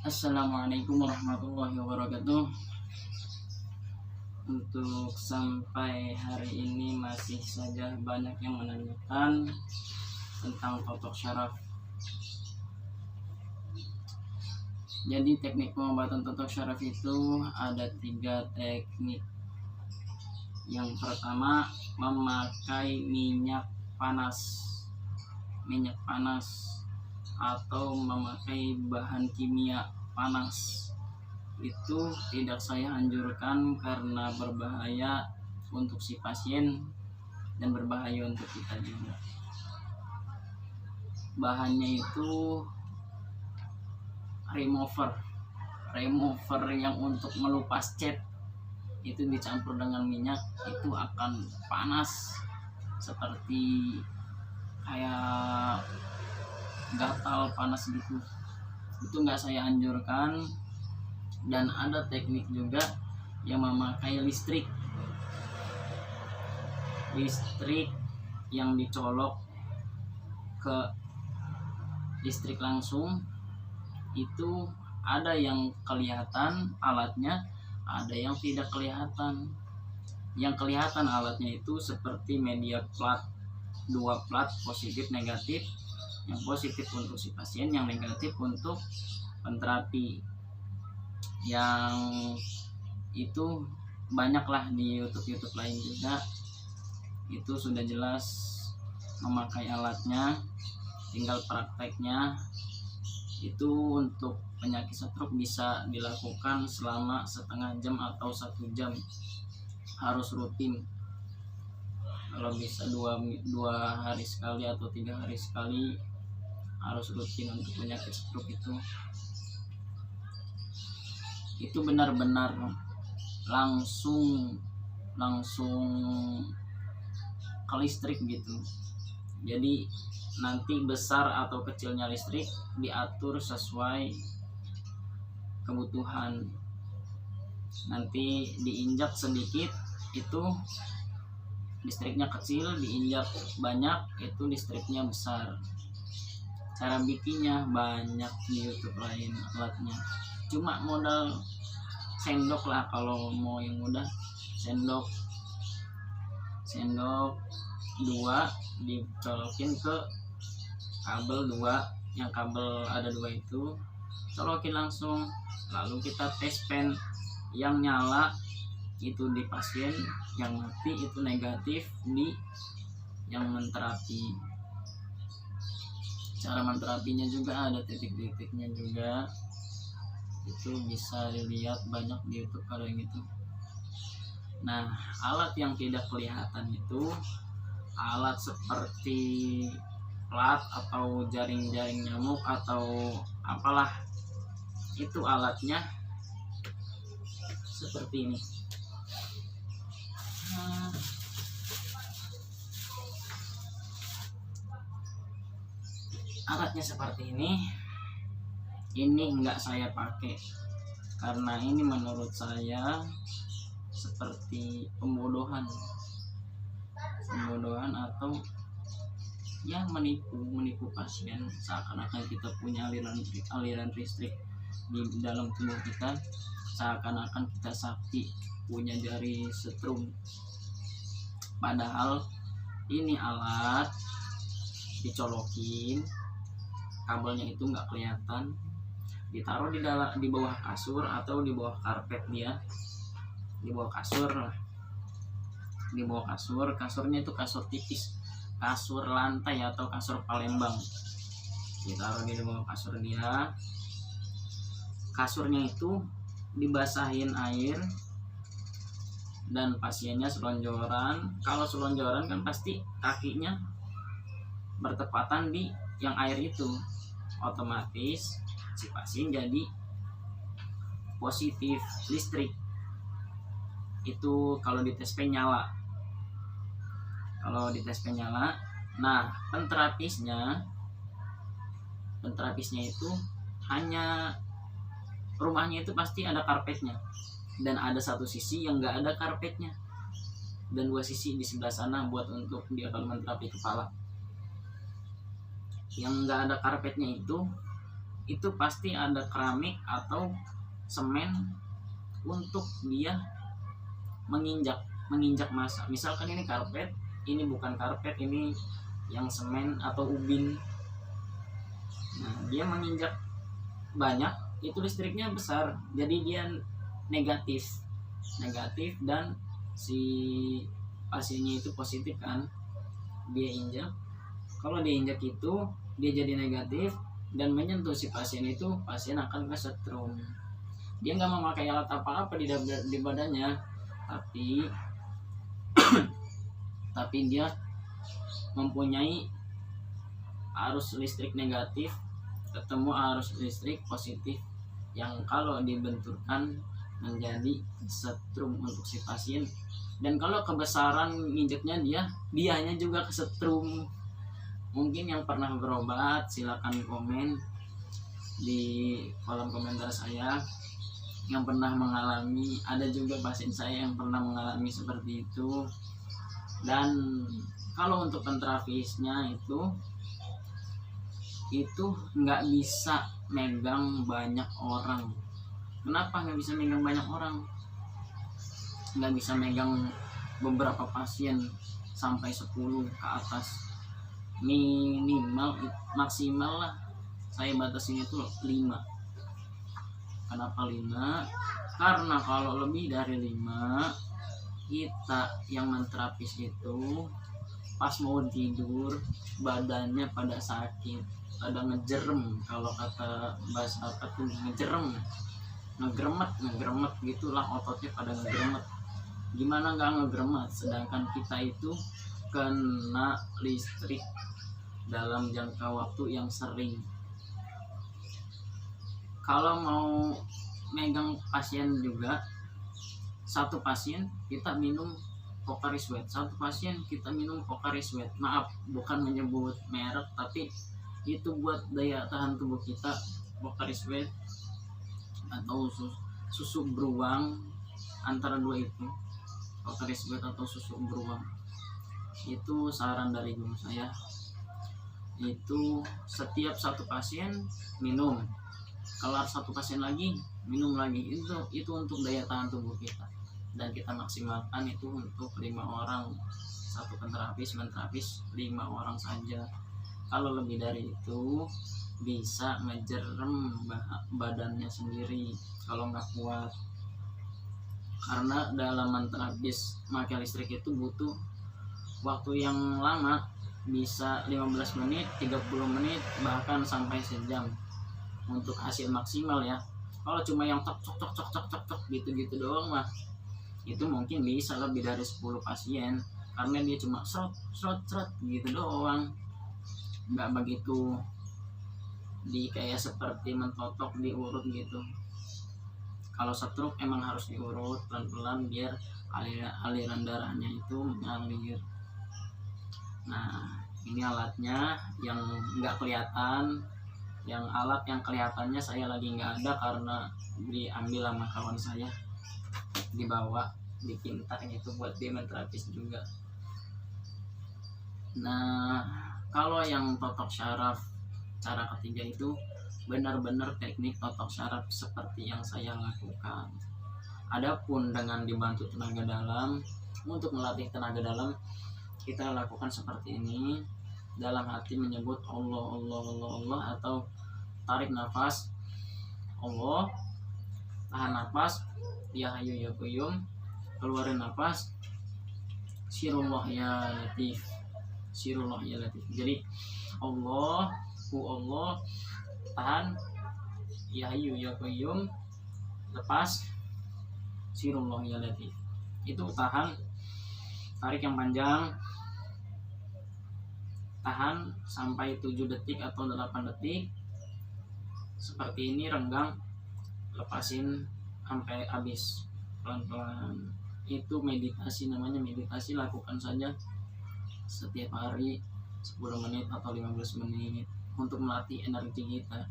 Assalamualaikum warahmatullahi wabarakatuh. Untuk sampai hari ini masih saja banyak yang menanyakan tentang totok syaraf. Jadi teknik pengobatan totok syaraf itu ada 3 teknik. Yang pertama, memakai minyak panas atau memakai bahan kimia panas. Itu tidak saya anjurkan karena berbahaya untuk si pasien dan berbahaya untuk kita juga. Bahannya itu remover yang untuk melupas cat, itu dicampur dengan minyak, itu akan panas seperti kayak gatal panas gitu. Itu nggak saya anjurkan. Dan ada teknik juga yang memakai listrik yang dicolok ke listrik langsung. Itu ada yang kelihatan alatnya, ada yang tidak kelihatan. Yang kelihatan alatnya itu seperti media plat, 2 plat, positif negatif. Yang positif untuk si pasien, yang negatif untuk penterapi. Yang itu banyaklah di YouTube lain juga, itu sudah jelas memakai alatnya, tinggal prakteknya. Itu untuk penyakit stroke bisa dilakukan selama setengah jam atau 1 jam, harus rutin. Kalau bisa dua hari sekali atau 3 hari sekali, harus rutin untuk penyakit stroke itu benar-benar langsung ke listrik gitu. Jadi nanti besar atau kecilnya listrik diatur sesuai kebutuhan. Nanti diinjak sedikit itu listriknya kecil, diinjak banyak itu listriknya besar. Cara bikinnya banyak di YouTube lain alatnya, cuma modal sendok lah. Kalau mau yang mudah, sendok 2 dicolokin ke kabel 2, yang kabel ada 2 itu colokin langsung. Lalu kita tes pen, yang nyala itu di pasien, yang mati itu negatif di yang menterapi. Cara menterapinya juga ada titik-titiknya juga, itu bisa dilihat banyak di YouTube kalau yang itu. Nah, alat yang tidak kelihatan itu alat seperti plat atau jaring-jaring nyamuk atau apalah, itu alatnya seperti ini. Alatnya seperti ini enggak saya pakai karena ini menurut saya seperti pembodohan atau ya menipu pasien, seakan-akan kita punya aliran listrik di dalam tubuh kita, seakan-akan kita sakti punya jari setrum. Padahal ini alat dicolokin, kabelnya itu nggak kelihatan, ditaruh di bawah kasur atau di bawah karpet. Dia di bawah kasur, kasurnya itu kasur tipis, kasur lantai atau kasur Palembang. Ditaruh di bawah kasur dia, kasurnya itu dibasahin air, dan pasiennya selonjoran. Kalau selonjoran kan pasti kakinya bertepatan di yang air itu, otomatis si pasien jadi positif listrik. Itu kalau di tes pen nyala. Nah, penterapisnya itu hanya rumahnya itu pasti ada karpetnya, dan ada satu sisi yang nggak ada karpetnya, dan 2 sisi di sebelah sana buat untuk dia kalau menterapi kepala. Yang nggak ada karpetnya itu itu pasti ada keramik atau semen untuk dia menginjak massa. Misalkan ini karpet, ini bukan karpet, ini yang semen atau ubin. Nah, dia menginjak banyak, itu listriknya besar, jadi dia negatif dan si pasiennya itu positif kan. Dia injak, kalau dia injak itu dia jadi negatif dan menyentuh si pasien itu, pasien akan kesetrum. Dia nggak memakai alat apa-apa di badannya, tapi dia mempunyai arus listrik negatif ketemu arus listrik positif yang kalau dibenturkan menjadi setrum untuk si pasien. Dan kalau kebesaran nginjeknya dianya juga kesetrum. Mungkin yang pernah berobat silakan komen di kolom komentar saya yang pernah mengalami. Ada juga pasien saya yang pernah mengalami seperti itu. Dan kalau untuk pentrapisnya itu nggak bisa megang banyak orang. Kenapa nggak bisa megang banyak orang? Nggak bisa megang beberapa pasien sampai 10 ke atas, minimal maksimal lah saya batasin itu 5. Kenapa 5? Karena kalau lebih dari 5, kita yang menterapis itu pas mau tidur badannya pada sakit, pada ngejerem. Kalau kata bahasa apa tuh, ngejerem, ngegremet gitulah, ototnya pada ngegremet. Gimana nggak ngegremet sedangkan kita itu kena listrik dalam jangka waktu yang sering. Kalau mau megang pasien juga, satu pasien kita minum Pocari Sweat, satu pasien kita minum Pocari Sweat. Maaf, bukan menyebut merek, tapi itu buat daya tahan tubuh kita. Pocari Sweat atau susu beruang, antara dua itu, Pocari Sweat atau susu beruang. Itu saran dari guru saya. Itu setiap satu pasien minum, kelar satu pasien lagi minum lagi. Itu untuk daya tahan tubuh kita, dan kita maksimalkan itu untuk 5 orang. Satu penterapis 5 orang saja. Kalau lebih dari itu bisa ngejerem badannya sendiri kalau nggak kuat. Karena dalam menterapis pakai listrik itu butuh waktu yang lama, bisa 15 menit, 30 menit, bahkan sampai sejam untuk hasil maksimal ya. Kalau cuma yang tok gitu doang mah, itu mungkin bisa lebih dari 10 pasien, karena dia cuma srot gitu doang, nggak begitu kayak seperti mentotok diurut gitu. Kalau stroke emang harus diurut pelan-pelan biar aliran darahnya itu mengalir. Nah, ini alatnya yang nggak kelihatan. Yang alat yang kelihatannya saya lagi nggak ada karena diambil sama kawan saya, dibawa dipinta gitu buat dia menterapis juga. Nah, kalau yang totok syaraf cara ketiga itu benar-benar teknik totok syaraf seperti yang saya lakukan. Adapun dengan dibantu tenaga dalam, untuk melatih tenaga dalam kita lakukan seperti ini. Dalam hati menyebut Allah Allah Allah Allah, atau tarik nafas Allah, tahan nafas ya Hayyu ya Qayyum, keluarin nafas Sirullah ya Latif, Sirullah ya Latif. Jadi Allah tahan ya Hayyu ya Qayyum, lepas Sirullah ya Latif. Itu tahan, tarik yang panjang, tahan sampai 7 detik atau 8 detik seperti ini, renggang, lepasin sampai habis pelan-pelan. Itu meditasi, namanya meditasi. Lakukan saja setiap hari 10 menit atau 15 menit untuk melatih energi kita.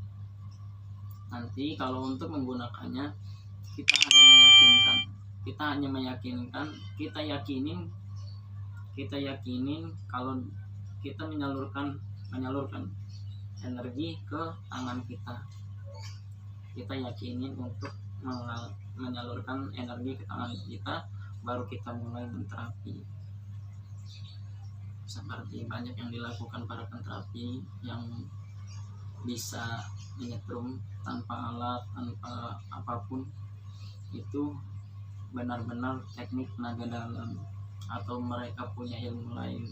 Nanti kalau untuk menggunakannya kita hanya meyakinkan, kita yakinin kalau kita menyalurkan energi ke tangan kita. kita yakinin untuk menyalurkan energi ke tangan kita, baru kita mulai menterapi. Seperti banyak yang dilakukan para penterapi yang bisa menyetrum tanpa alat, tanpa apapun, itu benar-benar teknik tenaga dalam atau mereka punya ilmu lain.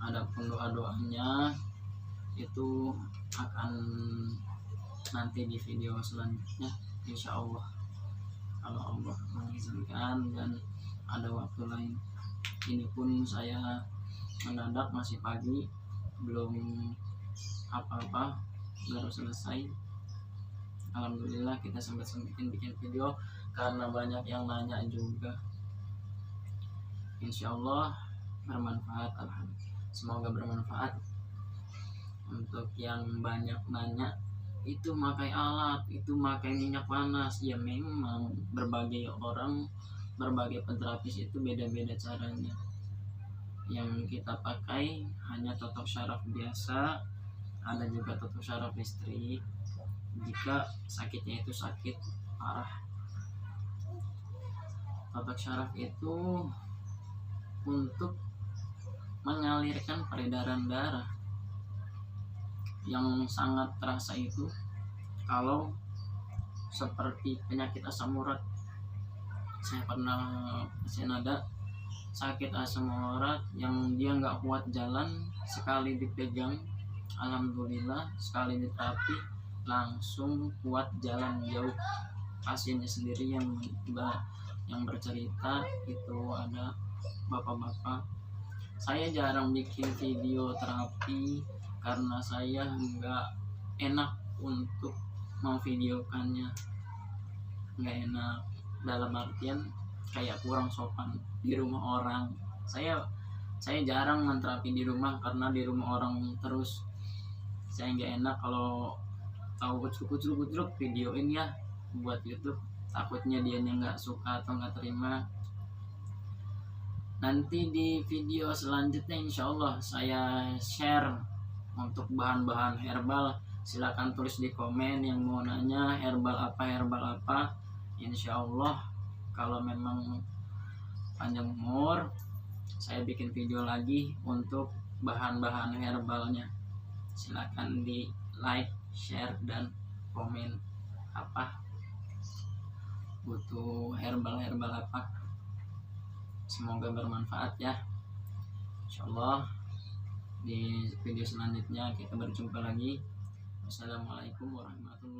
Adapun doa-doanya itu akan nanti di video selanjutnya, insya Allah, kalau Allah mengizinkan dan ada waktu lain. Ini pun saya mendadak, masih pagi, belum apa-apa, baru selesai. Alhamdulillah kita sempat-sempatin bikin video karena banyak yang nanya juga. Insya Allah bermanfaat, semoga bermanfaat. Untuk yang banyak nanya, itu pakai alat, itu pakai minyak panas, ya memang berbagai orang, berbagai penterapis itu beda-beda caranya. Yang kita pakai hanya totok syaraf biasa, ada juga totok syaraf listrik jika sakitnya itu sakit parah. Totok syaraf itu untuk mengalirkan peredaran darah. Yang sangat terasa itu kalau seperti penyakit asam urat. Saya pernah ada sakit asam urat yang dia nggak kuat jalan, sekali dipegang, alhamdulillah sekali diterapi langsung kuat jalan jauh. Pasiennya sendiri yang bercerita itu ada bapak-bapak. Saya jarang bikin video terapi karena saya nggak enak untuk memvideokannya, nggak enak dalam artian kayak kurang sopan di rumah orang. Saya jarang menterapi di rumah karena di rumah orang terus. Saya nggak enak kalau tahu kucuk videoin ya buat YouTube, takutnya dia nggak suka atau nggak terima. Nanti di video selanjutnya insya Allah saya share untuk bahan-bahan herbal. Silakan tulis di komen yang mau nanya herbal apa. Insya Allah kalau memang panjang umur, saya bikin video lagi untuk bahan-bahan herbalnya. Silakan di like, share, dan komen apa butuh herbal apa. Semoga bermanfaat ya. Insya Allah di video selanjutnya kita berjumpa lagi. Wassalamualaikum warahmatullahi wabarakatuh.